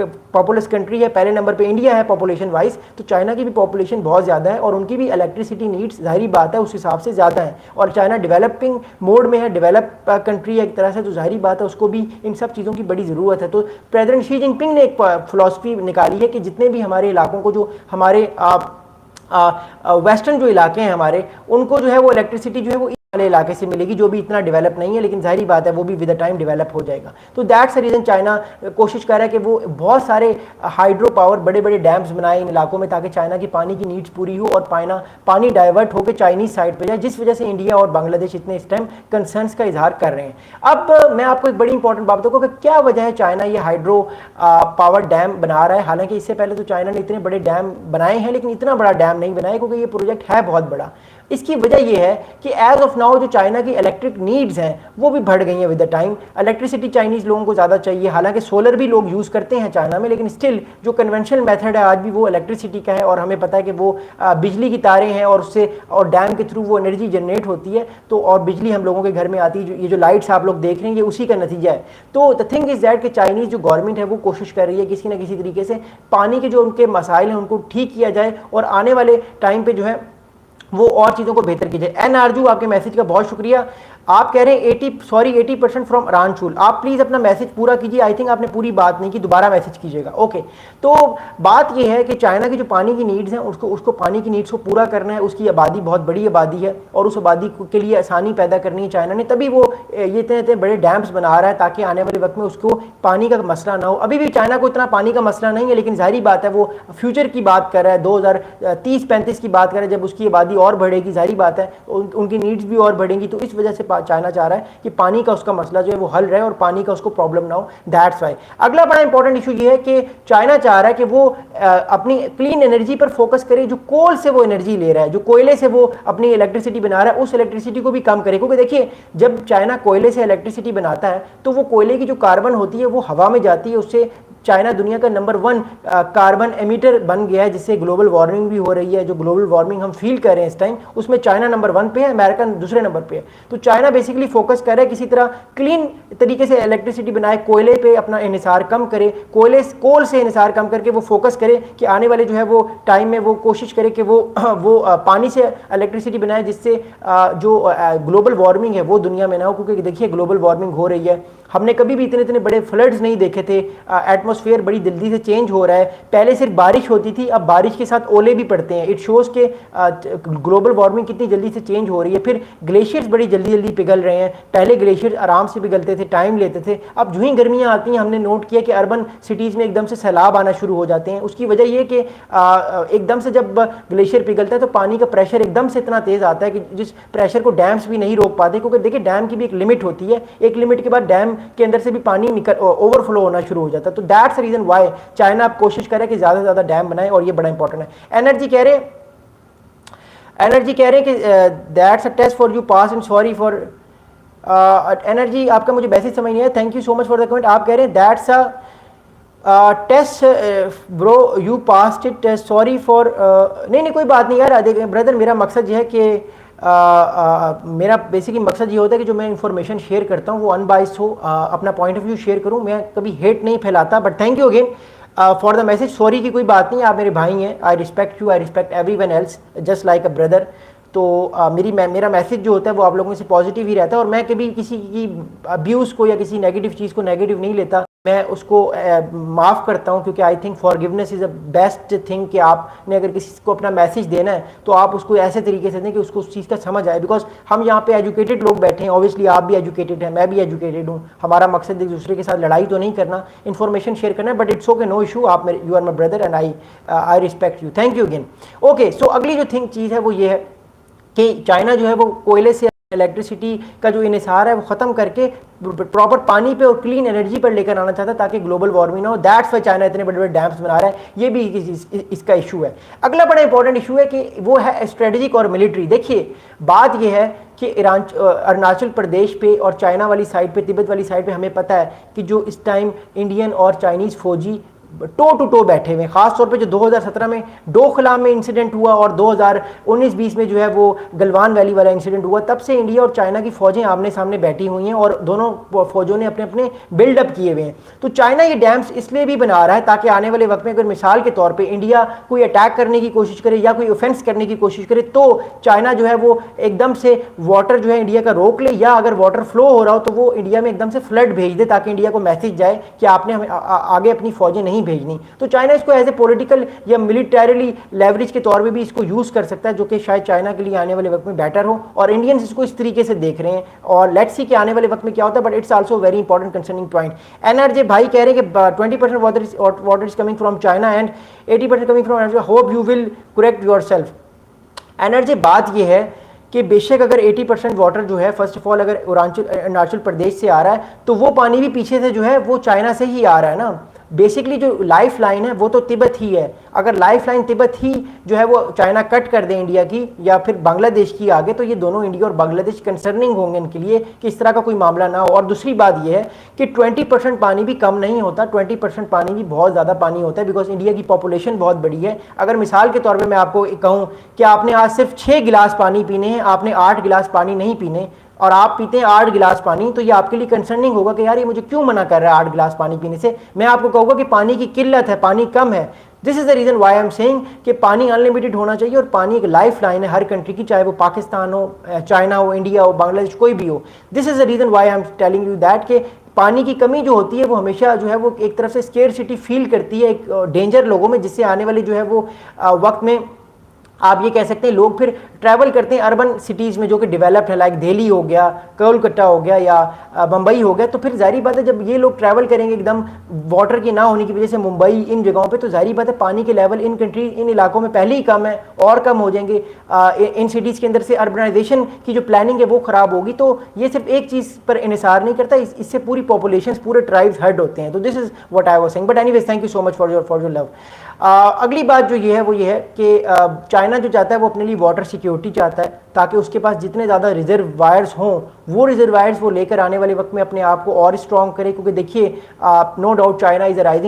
Populace country है, पहले number पे इंडिया है पॉपुलेशन वाइज, तो चाइना की भी पॉपुलेशन बहुत ज़्यादा है और उनकी भी इलेक्ट्रिसिटी नीड्स जाहिर बात है उस हिसाब से ज़्यादा है। और चाइना डेवलपिंग मोड में है, डेवलप कंट्री है एक तरह से, तो जाहिर बात है उसको भी इन सब चीज़ों की बड़ी ज़रूरत है। तो प्रेसिडेंट शी जिनपिंग ने एक फिलॉसफी निकाली है कि जितने भी हमारे इलाकों को, जो हमारे वेस्टर्न जो इलाके हैं हमारे, उनको जो है वो इलेक्ट्रिसिटी जो है वो वाले इलाके से मिलेगी जो भी इतना डेवलप नहीं है, लेकिन जाहिर बात है वो भी विद द टाइम डेवलप हो जाएगा। तो दैट्स द रीज़न चाइना कोशिश कर रहा है कि वो बहुत सारे हाइड्रो पावर बड़े बड़े डैम्स बनाए इन इलाकों में, ताकि चाइना की पानी की नीड्स पूरी हो और पानी डाइवर्ट होकर चाइनीज साइड पर जाए, जिस वजह से इंडिया और बांग्लादेश इतने इस टाइम कंसर्न्स का इजहार कर रहे हैं। अब मैं आपको एक बड़ी इंपॉर्टेंट बात बताऊँ कि क्या वजह है चाइना ये हाइड्रो पावर डैम बना रहा है। हालांकि इससे पहले तो चाइना ने इतने बड़े डैम बनाए हैं, लेकिन इतना बड़ा डैम नहीं बनाया, क्योंकि ये प्रोजेक्ट है बहुत बड़ा। इसकी वजह यह है कि एज ऑफ नाउ जो चाइना की इलेक्ट्रिक नीड्स हैं वो भी बढ़ गई हैं with the time. Electricity Chinese लोगों को ज़्यादा चाहिए, हालांकि सोलर भी लोग यूज़ करते हैं चाइना में, लेकिन स्टिल जो कन्वेंशनल मेथड है आज भी वो इलेक्ट्रिसिटी का है। और हमें पता है कि वो बिजली की तारें हैं और उससे और डैम के थ्रू वो एनर्जी जनरेट होती है, तो और बिजली हम लोगों के घर में आती है। ये जो लाइट्स आप लोग देख रहे हैं ये उसी का नतीजा है। तो द थिंग इज़ दैट कि चाइनीज़ जो गवर्नमेंट है वो कोशिश कर रही है किसी न किसी तरीके से पानी के जो उनके मसाइल हैं उनको ठीक किया जाए और आने वाले टाइम पे जो है वो और चीज़ों को बेहतर कीजिए। एन आरजू आपके मैसेज का बहुत शुक्रिया। आप कह रहे हैं 80% फ्रॉम रानचूल। आप प्लीज़ अपना मैसेज पूरा कीजिए। आई थिंक आपने पूरी बात नहीं की, दोबारा मैसेज कीजिएगा। ओके, तो बात यह है कि चाइना की जो पानी की नीड्स हैं उसको पानी की नीड्स को पूरा करना है। उसकी आबादी बहुत बड़ी आबादी है और उस आबादी के लिए आसानी पैदा करनी है चाइना ने, तभी वो ये इतने बड़े डैम्स बना रहा है ताकि आने वाले वक्त में उसको पानी का मसला ना हो। अभी भी चाइना को इतना पानी का मसला नहीं है, लेकिन जाहिर बात है वो फ्यूचर की बात कर रहा है, 2030-35 की बात कर रहा है, जब उसकी आबादी और बढ़ेगी, जाहिर बात है उनकी नीड्स भी और बढ़ेंगी। तो इस वजह से चाइना चाह रहा है कि पानी का उसका मसला जो है वो हल रहे और पानी का उसको प्रॉब्लम ना हो। दैट्स वाई अगला बड़ा इंपॉर्टेंट इशू ये है कि चाइना चाह रहा है कि वो अपनी क्लीन एनर्जी पर फोकस करे। जो कोल से वो एनर्जी ले रहा है, जो कोयले से वो अपनी इलेक्ट्रिसिटी बना रहा है, उस इलेक्ट्रिसिटी को भी कम करे। क्योंकि देखिए, जब चाइना कोयले से इलेक्ट्रिसिटी बनाता है तो वो कोयले की जो कार्बन होती है वो हवा में जाती है, उससे चाइना दुनिया का नंबर 1 कार्बन एमिटर बन गया है, जिससे ग्लोबल वार्मिंग भी हो रही है। जो ग्लोबल वार्मिंग हम फील कर रहे हैं इस टाइम, उसमें चाइना नंबर 1 पे है, अमेरिका दूसरे नंबर पे है। तो चाइना बेसिकली फोकस कर रहा है किसी तरह क्लीन तरीके से इलेक्ट्रिसिटी बनाए, कोयले पे अपना इन्हिसार कम करे, कोल से इन्हिसार कम करके वो फोकस करे कि आने वाले जो है वो टाइम में वो कोशिश करे कि वो पानी से इलेक्ट्रिसिटी बनाए, जिससे जो ग्लोबल वार्मिंग है वो दुनिया में ना हो। क्योंकि देखिए ग्लोबल वार्मिंग हो रही है, हमने कभी भी इतने बड़े फ्लड्स नहीं देखे थे। एटमॉस्फेयर बड़ी जल्दी से चेंज हो रहा है। पहले सिर्फ बारिश होती थी, अब बारिश के साथ ओले भी पड़ते हैं। इट शोज़ के ग्लोबल वार्मिंग कितनी जल्दी से चेंज हो रही है। फिर ग्लेशियर्स बड़ी जल्दी पिघल रहे हैं। पहले ग्लेशियर्स आराम से पिघलते थे, टाइम लेते थे। अब जो ही गर्मियाँ आती हैं, हमने नोट किया कि अर्बन सिटीज़ में एकदम से सैलाब आना शुरू हो जाते हैं। उसकी वजह यह कि एकदम से जब ग्लेशियर पिघलता है तो पानी का प्रेशर एकदम से इतना तेज़ आता है कि जिस प्रेशर को डैम्स भी नहीं रोक पाते। क्योंकि देखिए डैम की भी एक लिमिट होती है, एक लिमिट के बाद डैम के अंदर से भी पानी ओवरफ्लो होना शुरू हो जाता है। तो दैट्स रीजन व्हाई चाइना अब कोशिश करे कि ज्यादा से ज्यादा डैम बनाए, और ये बड़ा इंपॉर्टेंट है। एनर्जी कह रहे कि that's a test for you pass and sorry for energy. आपका मुझे मैसेज समझ नहीं आया, thank you so much for the comment. आप कह रहे हैं that's a test bro you passed it, sorry for नहीं कोई बात नहीं यार। देखिए ब्रदर, मेरा मकसद ये है कि मेरा बेसिकली मकसद ये होता है कि जो मैं इंफॉर्मेशन शेयर करता हूँ वो अनबाइस्ड हो, अपना पॉइंट ऑफ व्यू शेयर करूँ। मैं कभी हेट नहीं फैलाता। But thank you again for the message. Sorry की कोई बात नहीं, आप मेरे भाई हैं। आई respect you, I respect everyone else just like a brother. तो मेरा मैसेज जो होता है वो आप लोगों से पॉजिटिव ही रहता है, और मैं कभी किसी की अब्यूज़ को या किसी नेगेटिव चीज़ को नेगेटिव नहीं लेता। मैं उसको माफ़ करता हूँ, क्योंकि I think forgiveness is a best thing. कि आपने अगर किसी को अपना मैसेज देना है तो आप उसको ऐसे तरीके से दें कि उसको उस चीज़ का समझ आए। बिकॉज हम यहाँ पे एजुकेटेड लोग बैठे हैं, ऑब्वियसली आप भी एजुकेटेड हैं, मैं भी एजुकेटेड हूँ। हमारा मकसद एक दूसरे के साथ लड़ाई तो नहीं करना, इन्फॉर्मेशन शेयर करना है। But it's okay, no issue. आप मेरे, you are my brother and I respect you. Thank you again. Okay, so अगली जो चीज़ है वो ये है कि चाइना जो है वो कोयले से इलेक्ट्रिसिटी का जो इन्हिसार है वो ख़त्म करके प्रॉपर पानी पे और क्लीन एनर्जी पर लेकर आना चाहता है, ताकि ग्लोबल वार्मिंग ना हो। दैट्स वाई चाइना इतने बड़े बड़े डैम्स बना रहा है। ये भी इसका इशू है। अगला बड़ा इंपॉर्टेंट इशू है कि वो है स्ट्रेटेजिक और मिलिट्री। देखिए बात ये है कि अरुणाचल प्रदेश पे और चाइना वाली साइड पे, तिब्बत वाली साइड पे हमें पता है कि जो इस टाइम इंडियन और चाइनीज़ फौजी टो टू टो बैठे हुए हैं। खासतौर पे जो 2017 में डोखला में इंसिडेंट हुआ और 2019-20 में जो है वो गलवान वैली वाला इंसिडेंट हुआ, तब से इंडिया और चाइना की फौजें आमने सामने बैठी हुई हैं और दोनों फौजों ने अपने अपने बिल्डअप किए हुए हैं। तो चाइना ये डैम्स इसलिए भी बना रहा है ताकि आने वाले वक्त में अगर मिसाल के तौर पर इंडिया कोई अटैक करने की कोशिश करे या कोई ऑफेंस करने की कोशिश करे तो चाइना जो है वो एकदम से वाटर जो है इंडिया का रोक ले, या अगर वाटर फ्लो हो रहा हो तो वो इंडिया में एकदम से फ्लड भेज दे ताकि इंडिया को मैसेज जाए कि आपने आगे अपनी फौजें नहीं भेजनी। तो चाइना इसको एज ए पॉलिटिकल या मिलिटरीली लेवरेज के तौर पे भी इसको यूज कर सकता है, जो कि शायद चाइना के लिए आने वाले वक्त में बेटर हो, और इंडियंस इसको इस तरीके से देख रहे हैं। और लेट्स सी कि आने वाले वक्त में क्या होता है, but it's also very important concerning point. NRJ भाई कह रहे हैं कि 20% water is coming from China and 80% coming from, hope you will correct yourself. NRJ बात यह है कि बेशक अगर 80% वाटर जो है, फर्स्ट ऑफ ऑल अगर अरुणाचल प्रदेश से आ रहा है तो वो पानी भी पीछे से जो है वो चाइना से ही आ रहा है ना। बेसिकली जो लाइफ लाइन है वो तो तिब्बत ही है। अगर लाइफ लाइन तिब्बत ही जो है वो चाइना कट कर दे इंडिया की या फिर बांग्लादेश की आगे, तो ये दोनों इंडिया और बांग्लादेश कंसर्निंग होंगे इनके लिए कि इस तरह का कोई मामला ना हो। और दूसरी बात ये है कि 20% पानी भी कम नहीं होता, 20% पानी भी बहुत ज़्यादा पानी होता है, बिकॉज इंडिया की पॉपुलेशन बहुत बड़ी है। अगर मिसाल के तौर पर मैं आपको कहूँ कि आपने आज सिर्फ 6 गिलास पानी पीने हैं, आपने 8 गिलास पानी नहीं पीने, और आप पीते हैं 8 गिलास पानी, तो ये आपके लिए कंसर्निंग होगा कि यार ये मुझे क्यों मना कर रहा है 8 गिलास पानी पीने से। मैं आपको कहूँगा कि पानी की किल्लत है, पानी कम है। This is the reason why I am saying कि पानी अनलिमिटेड होना चाहिए, और पानी एक लाइफ लाइन है हर कंट्री की, चाहे वो पाकिस्तान हो, चाइना हो, इंडिया हो, बांग्लादेश, कोई भी हो। This is the reason why I am telling you that कि पानी की कमी जो होती है वो हमेशा जो है वो एक तरफ से स्केर्सिटी फील करती है, एक डेंजर लोगों में, जिससे आने वाले जो है वो वक्त में आप ये कह सकते हैं लोग फिर ट्रैवल करते हैं अर्बन सिटीज़ में जो कि डेवलप्ड है, लाइक दिल्ली हो गया, कोलकाता हो गया या मुंबई हो गया। तो फिर जाहिर बात है जब ये लोग ट्रैवल करेंगे एकदम वाटर की ना होने की वजह से मुंबई इन जगहों पे, तो जाहिर बात है पानी के लेवल इन कंट्री इन इलाकों में पहले ही कम है और कम हो जाएंगे। इन सिटीज़ के अंदर से अर्बनाइजेशन की जो प्लानिंग है वो ख़राब होगी। तो ये सिर्फ एक चीज़ पर इन्हिसार नहीं करता, इससे पूरी पॉपुलेशन, पूरे ट्राइब्स हर्ट होते हैं। तो this is what I was saying, but anyways thank you so much for your love. अगली बात जो ये है वो ये है कि चाइना जो चाहता है वो अपने लिए वाटर सिक्योरिटी चाहता है, ताकि उसके पास जितने ज़्यादा रिजर्वायर्स हों वो रिजर्वायर्स वो लेकर आने वाले वक्त में अपने आप को और स्ट्रॉन्ग करे। क्योंकि देखिए no doubt China is a rising